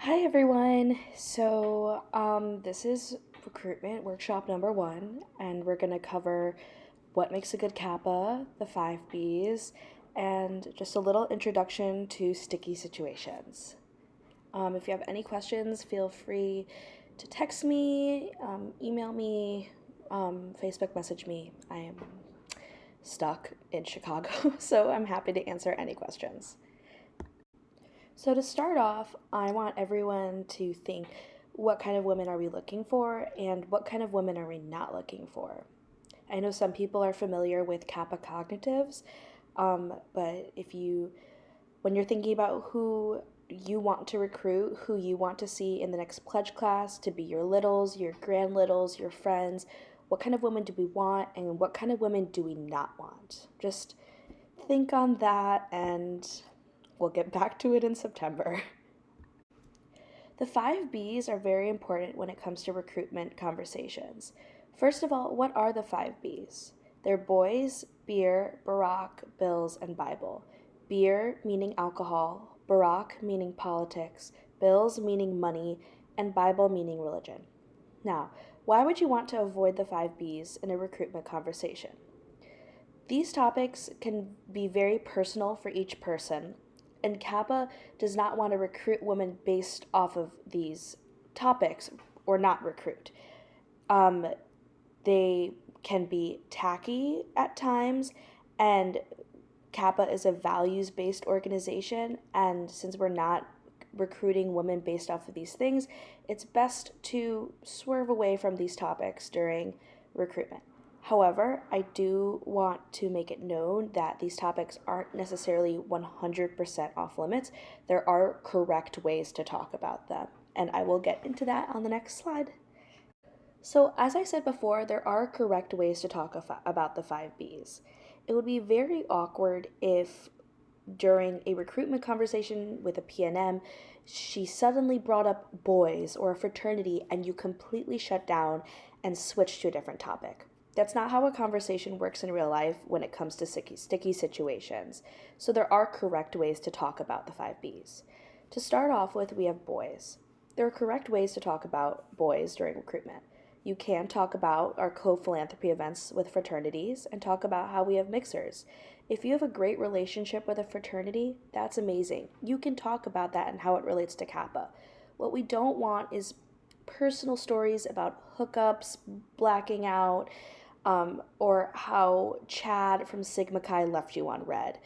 Hi everyone. This is recruitment workshop number 1, and we're going to cover what makes a good Kappa, the 5 Bs, and just a little introduction to sticky situations. If you have any questions, feel free to text me, email me, Facebook message me. I am stuck in Chicago, so I'm happy to answer any questions. So, to start off, I want everyone to think, what kind of women are we looking for and what kind of women are we not looking for? I know some people are familiar with Kappa cognitives, but when you're thinking about who you want to recruit, who you want to see in the next pledge class to be your littles, your grand littles, your friends, what kind of women do we want and what kind of women do we not want? Just think on that, and we'll get back to it in September. The 5 Bs are very important when it comes to recruitment conversations. First of all, what are the 5 Bs? They're boys, beer, Barack, bills, and Bible. Beer meaning alcohol, Barack meaning politics, bills meaning money, and Bible meaning religion. Now, why would you want to avoid the 5 Bs in a recruitment conversation? These topics can be very personal for each person, and Kappa does not want to recruit women based off of these topics or not recruit. Um, they can be tacky at times, and Kappa is a values based organization, and since we're not recruiting women based off of these things, it's best to swerve away from these topics during recruitment. However, I do want to make it known that these topics aren't necessarily 100% off limits. There are correct ways to talk about them, and I will get into that on the next slide. So, as I said before, there are correct ways to talk about the 5 Bs. It would be very awkward if during a recruitment conversation with a PNM, she suddenly brought up boys or a fraternity and you completely shut down and switched to a different topic. That's not how a conversation works in real life when it comes to sticky situations. So there are correct ways to talk about the 5 Bs. To start off with, we have boys. There are correct ways to talk about boys during recruitment. You can talk about our co-philanthropy events with fraternities and talk about how we have mixers. If you have a great relationship with a fraternity, that's amazing. You can talk about that and how it relates to Kappa. What we don't want is personal stories about hookups, blacking out, or how Chad from Sigma Chi left you on red.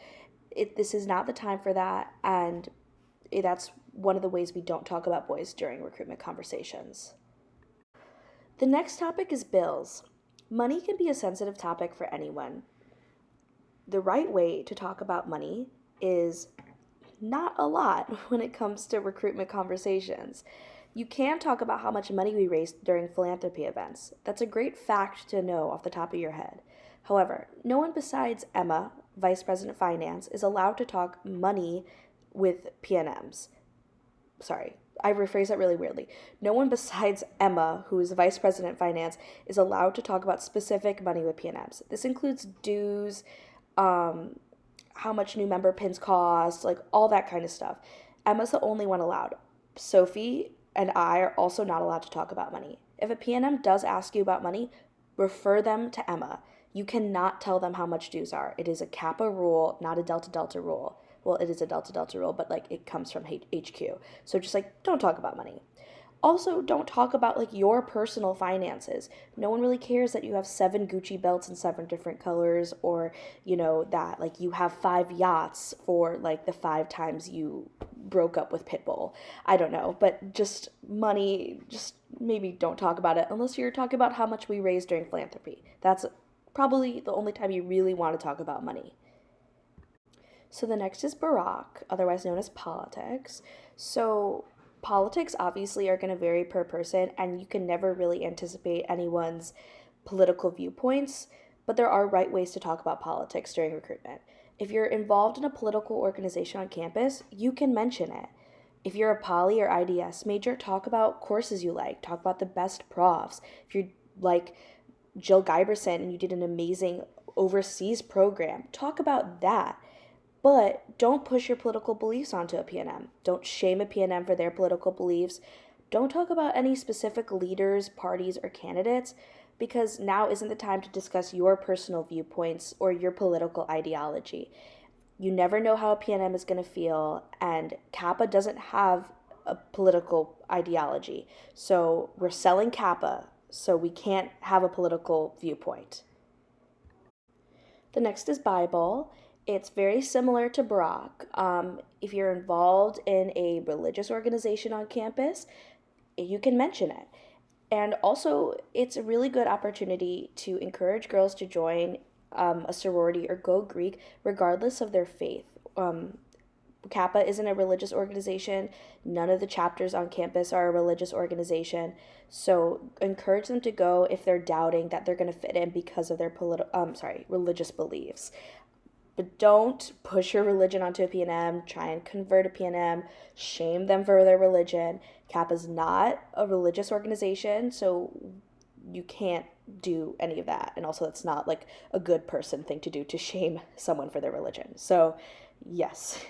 This is not the time for that, and that's one of the ways we don't talk about boys during recruitment conversations. The next topic is bills. Money can be a sensitive topic for anyone. The right way to talk about money is not a lot when it comes to recruitment conversations. You can talk about how much money we raised during philanthropy events. That's a great fact to know off the top of your head. However, no one besides Emma, Vice President Finance, is allowed to talk money with PNMs. Sorry, I rephrased that really weirdly. No one besides Emma, who is Vice President Finance, is allowed to talk about specific money with PNMs. This includes dues, how much new member pins cost, like all that kind of stuff. Emma's the only one allowed. Sophie and I are also not allowed to talk about money. If a PNM does ask you about money, refer them to Emma. You cannot tell them how much dues are. It is a Kappa rule, not a Delta Delta rule. Well, it is a Delta Delta rule, but like it comes from HQ. So just like don't talk about money. Also, don't talk about like your personal finances. No one really cares that you have 7 Gucci belts in 7 different colors, or that like you have 5 yachts for like the 5 times you broke up with Pitbull. I don't know, but just money, just maybe don't talk about it unless you're talking about how much we raised during philanthropy. That's probably the only time you really want to talk about money. So the next is Barack, otherwise known as politics. So politics obviously are going to vary per person, and you can never really anticipate anyone's political viewpoints, but there are right ways to talk about politics during recruitment. If you're involved in a political organization on campus, you can mention it. If you're a poly or IDS major, talk about courses you like, talk about the best profs. If you're like Jill Giberson and you did an amazing overseas program, talk about that. But don't push your political beliefs onto a PNM. Don't shame a PNM for their political beliefs. Don't talk about any specific leaders, parties, or candidates, because now isn't the time to discuss your personal viewpoints or your political ideology. You never know how a PNM is going to feel, and Kappa doesn't have a political ideology. So we're selling Kappa, so we can't have a political viewpoint. The next is Bible. It's very similar to Barack. If you're involved in a religious organization on campus, you can mention it. And also, it's a really good opportunity to encourage girls to join a sorority or go Greek, regardless of their faith. Kappa isn't a religious organization. None of the chapters on campus are a religious organization. So encourage them to go if they're doubting that they're going to fit in because of their religious beliefs. But don't push your religion onto a PNM, try and convert a PNM, shame them for their religion. Kappa's not a religious organization, so you can't do any of that. And also, it's not like a good person thing to do to shame someone for their religion. So, yes.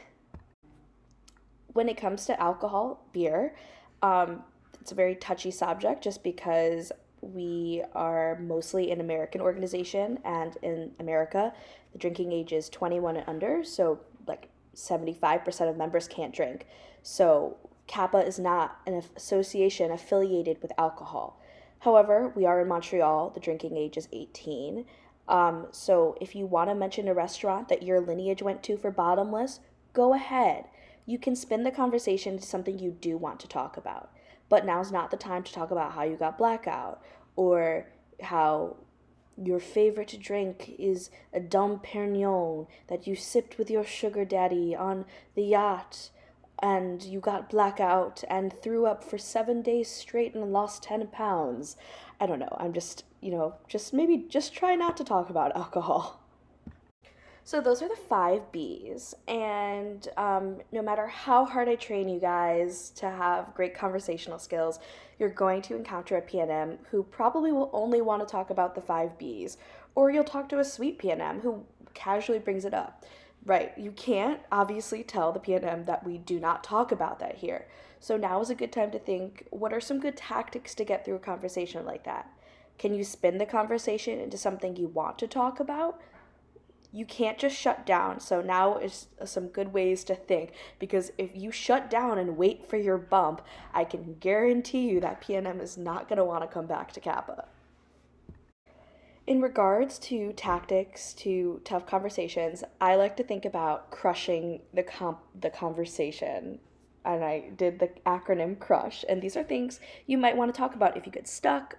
When it comes to alcohol, beer, it's a very touchy subject just because we are mostly an American organization, and in America, the drinking age is 21 and under, so like 75% of members can't drink. So Kappa is not an association affiliated with alcohol. However, we are in Montreal, the drinking age is 18. So if you want to mention a restaurant that your lineage went to for bottomless, go ahead. You can spin the conversation to something you do want to talk about. But now's not the time to talk about how you got blackout or how your favorite drink is a Dom Perignon that you sipped with your sugar daddy on the yacht and you got blackout and threw up for 7 days straight and lost 10 pounds. I don't know. I'm just, just try not to talk about alcohol. So those are the 5 Bs, and no matter how hard I train you guys to have great conversational skills, you're going to encounter a PNM who probably will only want to talk about the 5 Bs, or you'll talk to a sweet PNM who casually brings it up. Right, you can't obviously tell the PNM that we do not talk about that here. So now is a good time to think, what are some good tactics to get through a conversation like that? Can you spin the conversation into something you want to talk about? You can't just shut down. So now is some good ways to think, because if you shut down and wait for your bump, I can guarantee you that PNM is not going to want to come back to Kappa. In regards to tactics to tough conversations, I like to think about crushing the conversation. And I did the acronym CRUSH. And these are things you might want to talk about if you get stuck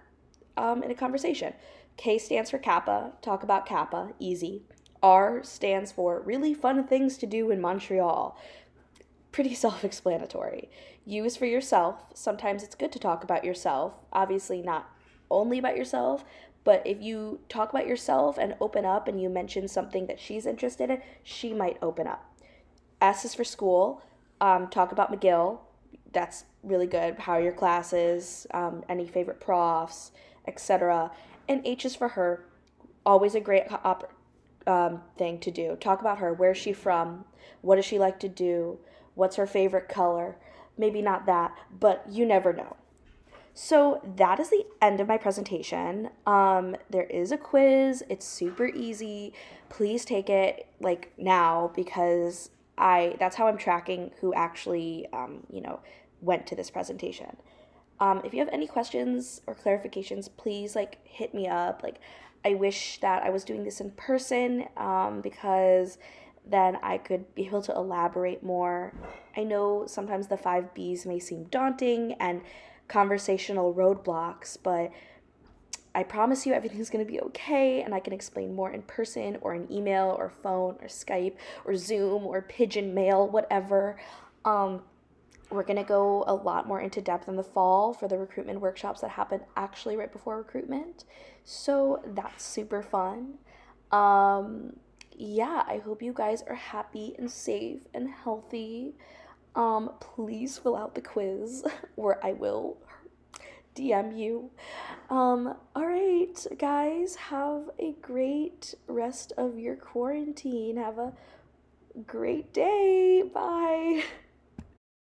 in a conversation. K stands for Kappa, talk about Kappa, easy. R stands for really fun things to do in Montreal. Pretty self explanatory. U is for yourself. Sometimes it's good to talk about yourself. Obviously, not only about yourself, but if you talk about yourself and open up and you mention something that she's interested in, she might open up. S is for school. Talk about McGill. That's really good. How are your classes? Any favorite profs, etc. And H is for her. Always a great thing to do. Talk about her. Where's she from? What does she like to do? What's her favorite color? Maybe not that, but you never know. So that is the end of my presentation. There is a quiz. It's super easy. Please take it like now, because that's how I'm tracking who actually went to this presentation. If you have any questions or clarifications, please hit me up. I wish that I was doing this in person, because then I could be able to elaborate more. I know sometimes the 5 Bs may seem daunting and conversational roadblocks, but I promise you everything's going to be okay, and I can explain more in person or in email or phone or Skype or Zoom or pigeon mail, whatever. We're going to go a lot more into depth in the fall for the recruitment workshops that happen actually right before recruitment. So that's super fun. Yeah, I hope you guys are happy and safe and healthy. Please fill out the quiz or I will DM you. All right, guys, have a great rest of your quarantine. Have a great day. Bye.